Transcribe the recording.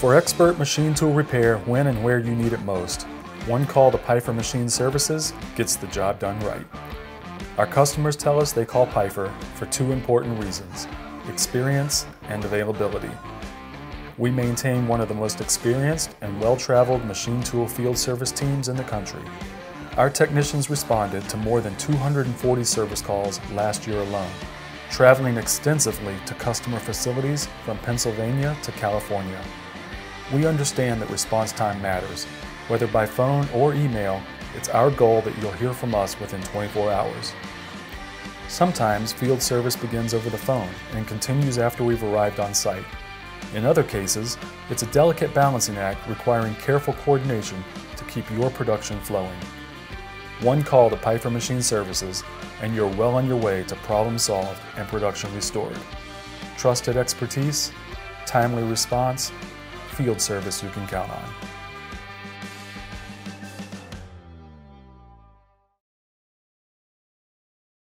For expert machine tool repair when and where you need it most, one call to Peiffer Machine Services gets the job done right. Our customers tell us they call Peiffer for two important reasons: experience and availability. We maintain one of the most experienced and well-traveled machine tool field service teams in the country. Our technicians responded to more than 240 service calls last year alone, traveling extensively to customer facilities from Pennsylvania to California. We understand that response time matters. Whether by phone or email, it's our goal that you'll hear from us within 24 hours. Sometimes field service begins over the phone and continues after we've arrived on site. In other cases, it's a delicate balancing act requiring careful coordination to keep your production flowing. One call to Peiffer Machine Services and you're well on your way to problem solved and production restored. Trusted expertise, timely response, field service you can count on.